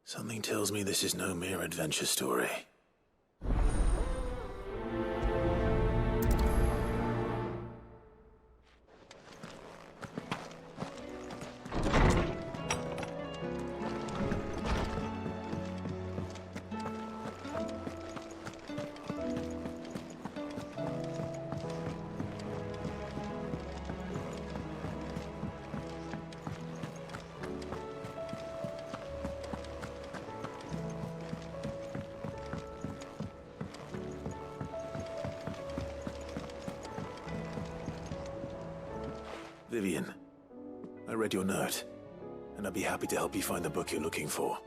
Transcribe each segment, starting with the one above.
Something tells me this is no mere adventure story. Vivian, I read your note, and I'd be happy to help you find the book you're looking for.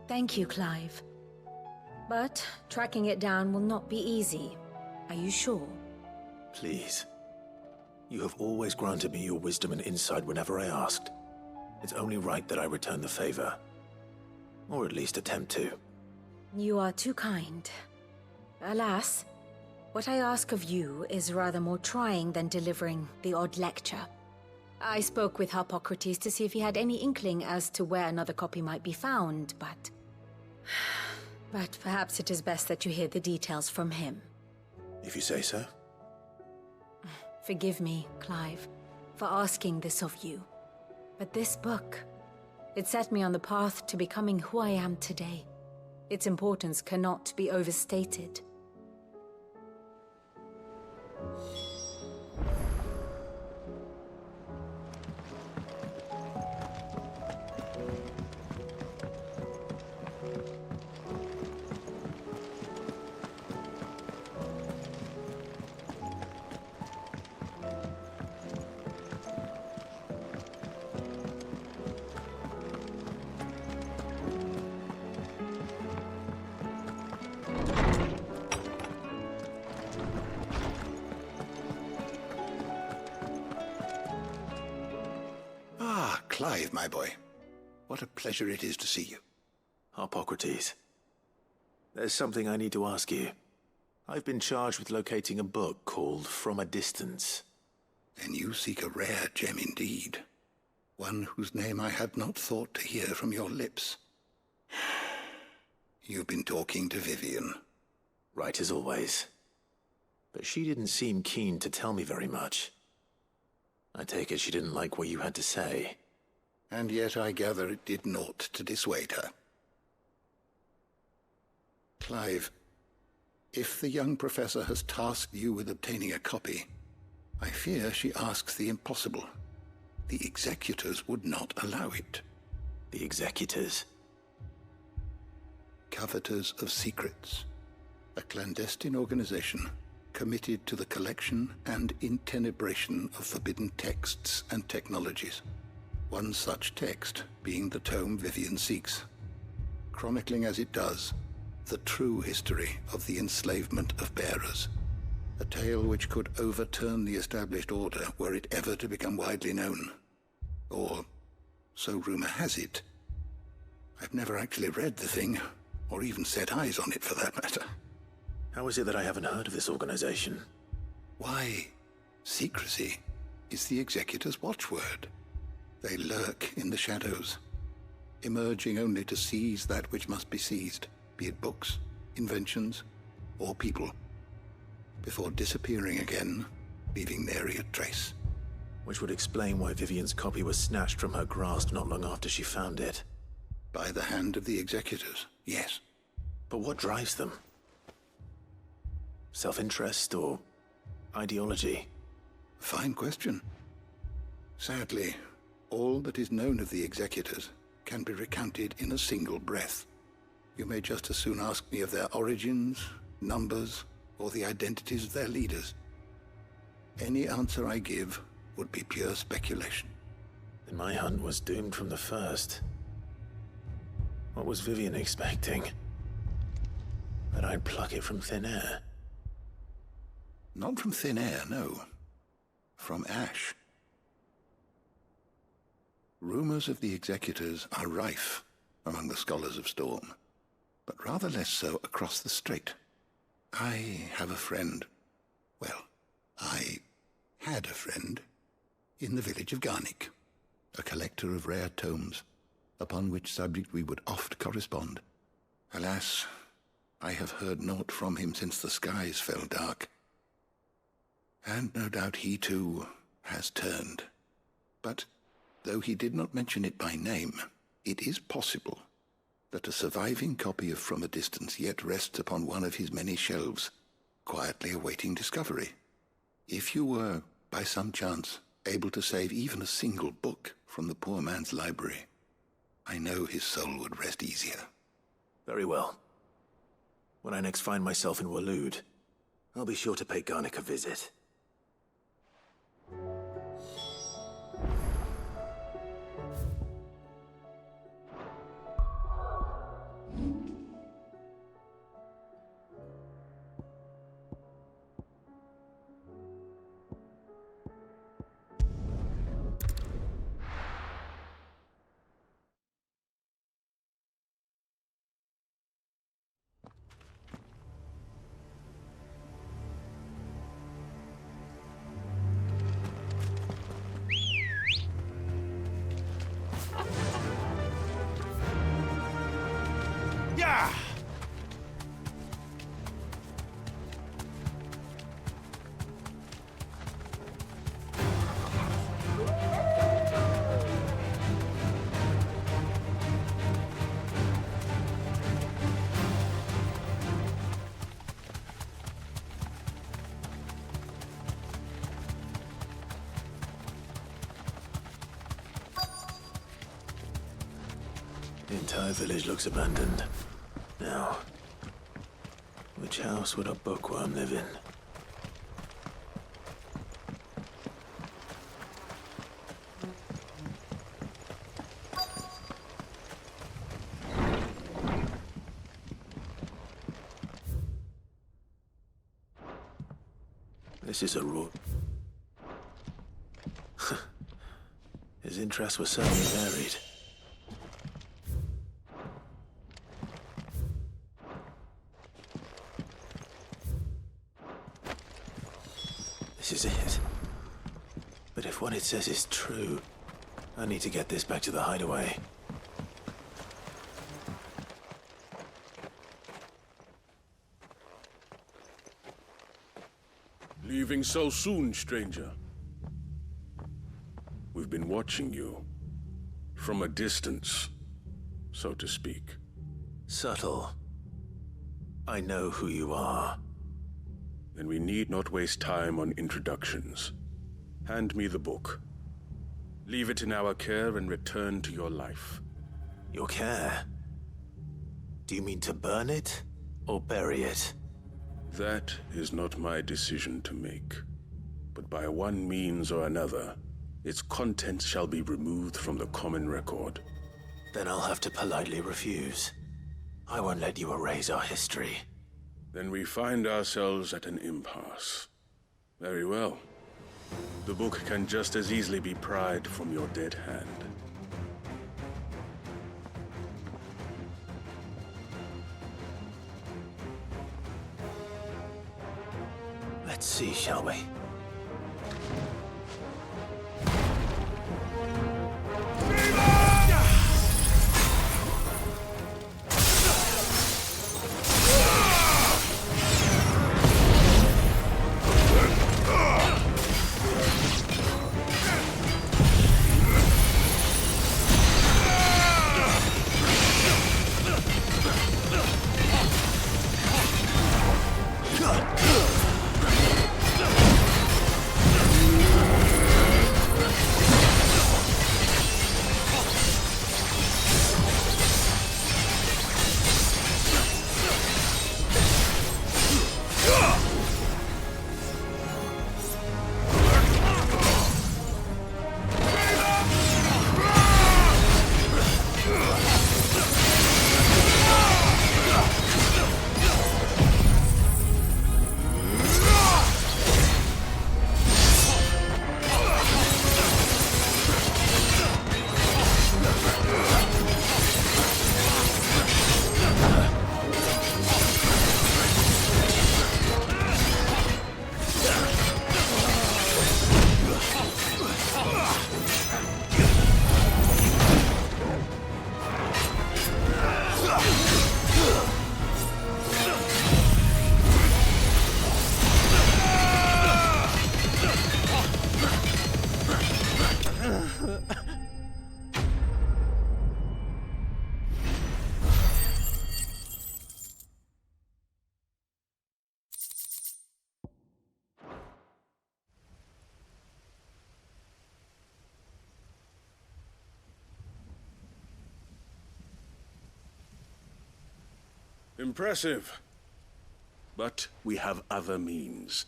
Thank you, Clive. But tracking it down will not be easy. Are you sure? Please. You have always granted me your wisdom and insight whenever I asked. It's only right that I return the favor. Or at least attempt to. You are too kind. Alas, what I ask of you is rather more trying than delivering the odd lecture. I spoke with Harpocrates to see if he had any inkling as to where another copy might be found, but... But perhaps it is best that you hear the details from him. If you say so. Forgive me, Clive, for asking this of you. But this book, it set me on the path to becoming who I am today. Its importance cannot be overstated. Clive, my boy. What a pleasure it is to see you. Harpocrates. There's something I need to ask you. I've been charged with locating a book called From a Distance. Then you seek a rare gem indeed. One whose name I had not thought to hear from your lips. You've been talking to Vivian. Right as always. But she didn't seem keen to tell me very much. I take it she didn't like what you had to say. And yet I gather it did naught to dissuade her. Clive, if the young professor has tasked you with obtaining a copy, I fear she asks the impossible. The executors would not allow it. The executors? Coveters of Secrets. A clandestine organization committed to the collection and intenebration of forbidden texts and technologies. One such text being the tome Vivian seeks, chronicling as it does the true history of the enslavement of bearers, a tale which could overturn the established order were it ever to become widely known. Or, so rumor has it. I've never actually read the thing, or even set eyes on it for that matter. How is it that I haven't heard of this organization? Why, secrecy is the executor's watchword. They lurk in the shadows, emerging only to seize that which must be seized, be it books, inventions, or people, before disappearing again, leaving nary a trace. Which would explain why Vivian's copy was snatched from her grasp not long after she found it. By the hand of the executors, yes. But what drives them? Self-interest or ideology? Fine question. Sadly, all that is known of the executors can be recounted in a single breath. You may just as soon ask me of their origins, numbers, or the identities of their leaders. Any answer I give would be pure speculation. Then my hunt was doomed from the first. What was Vivian expecting? That I'd pluck it from thin air? Not from thin air, no. From ash. Rumors of the executors are rife among the scholars of Storm, but rather less so across the strait. I have a friend. Well, I had a friend in the village of Garnick, a collector of rare tomes, upon which subject we would oft correspond. Alas, I have heard naught from him since the skies fell dark. And no doubt he too has turned. But though he did not mention it by name, it is possible that a surviving copy of From a Distance yet rests upon one of his many shelves, quietly awaiting discovery. If you were, by some chance, able to save even a single book from the poor man's library, I know his soul would rest easier. Very well. When I next find myself in Waloed, I'll be sure to pay Garnick a visit. The entire village looks abandoned. Now, which house would a bookworm live in? This is a room. His interests were certainly varied. This is it. But if what it says is true, I need to get this back to the hideaway. Leaving so soon, stranger? We've been watching you. From a distance, so to speak. Subtle. I know who you are. Then we need not waste time on introductions. Hand me the book. Leave it in our care and return to your life. Your care? Do you mean to burn it or bury it? That is not my decision to make. But by one means or another, its contents shall be removed from the common record. Then I'll have to politely refuse. I won't let you erase our history. Then we find ourselves at an impasse. Very well. The book can just as easily be pried from your dead hand. Let's see, shall we? Impressive. But we have other means.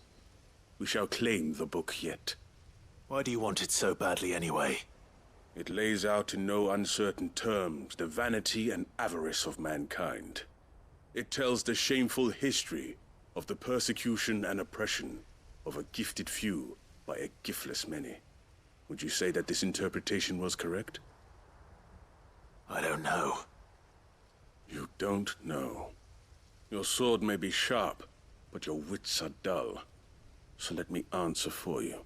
We shall claim the book yet. Why do you want it so badly anyway? It lays out in no uncertain terms the vanity and avarice of mankind. It tells the shameful history of the persecution and oppression of a gifted few by a giftless many. Would you say that this interpretation was correct? I don't know. You don't know. Your sword may be sharp, but your wits are dull. So let me answer for you.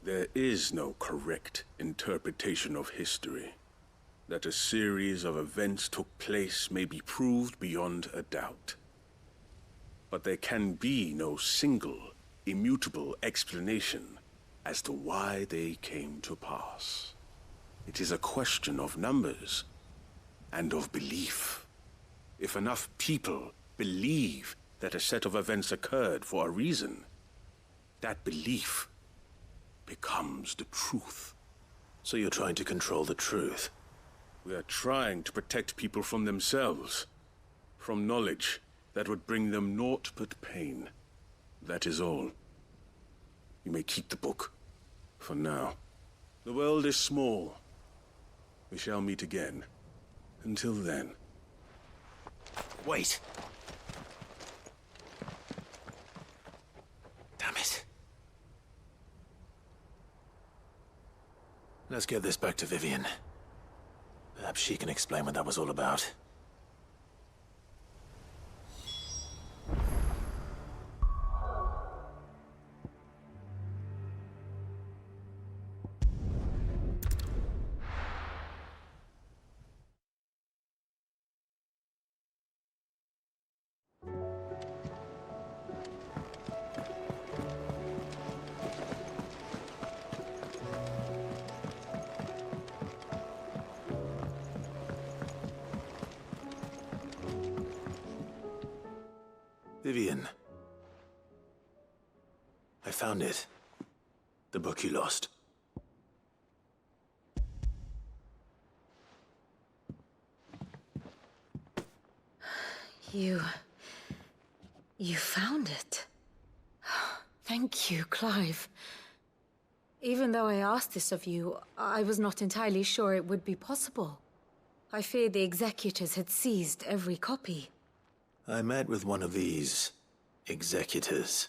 There is no correct interpretation of history. That a series of events took place may be proved beyond a doubt. But there can be no single, immutable explanation as to why they came to pass. It is a question of numbers and of belief. If enough people believe that a set of events occurred for a reason, that belief becomes the truth. So you're trying to control the truth? We are trying to protect people from themselves, from knowledge that would bring them naught but pain. That is all. You may keep the book, for now. The world is small. We shall meet again. Until then. Wait! Damn it. Let's get this back to Vivian. Perhaps she can explain what that was all about. Vivian. I found it. The book you lost. You found it. Thank you, Clive. Even though I asked this of you, I was not entirely sure it would be possible. I feared the executors had seized every copy. I met with one of these executors,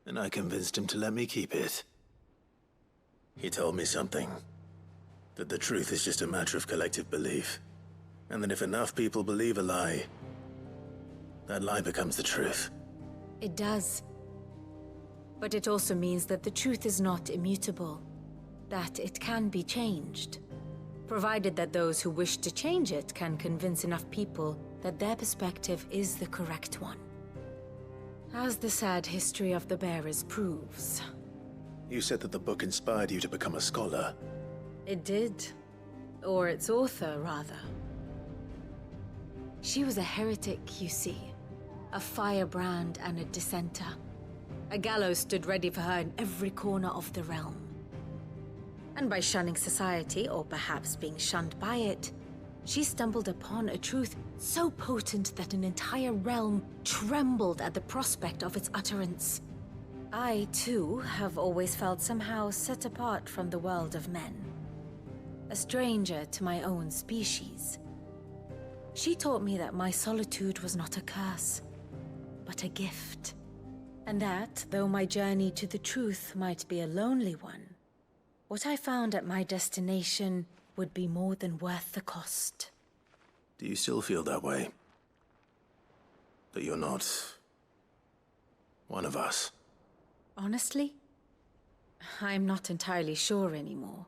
and I convinced him to let me keep it. He told me something. That the truth is just a matter of collective belief. And that if enough people believe a lie, that lie becomes the truth. It does. But it also means that the truth is not immutable. That it can be changed. Provided that those who wish to change it can convince enough people that their perspective is the correct one. As the sad history of the bearers proves. You said that the book inspired you to become a scholar. It did. Or its author, rather. She was a heretic, you see. A firebrand and a dissenter. A gallows stood ready for her in every corner of the realm. And by shunning society, or perhaps being shunned by it, she stumbled upon a truth so potent that an entire realm trembled at the prospect of its utterance. I, too, have always felt somehow set apart from the world of men. A stranger to my own species. She taught me that my solitude was not a curse, but a gift. And that, though my journey to the truth might be a lonely one, what I found at my destination would be more than worth the cost. Do you still feel that way? That you're not one of us? Honestly, I'm not entirely sure anymore.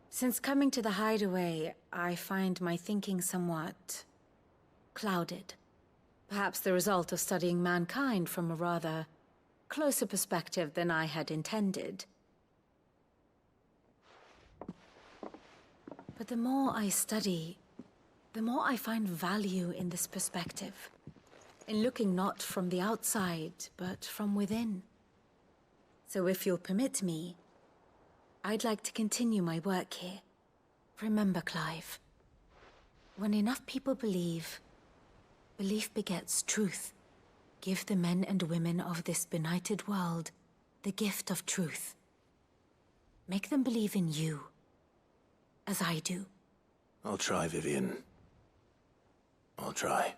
Since coming to the hideaway, I find my thinking somewhat clouded. Perhaps the result of studying mankind from a rather closer perspective than I had intended. But the more I study, the more I find value in this perspective. In looking not from the outside, but from within. So if you'll permit me, I'd like to continue my work here. Remember, Clive, when enough people believe, Belief begets truth. Give the men and women of this benighted world the gift of truth. Make them believe in you, as I do. I'll try, Vivian. I'll try.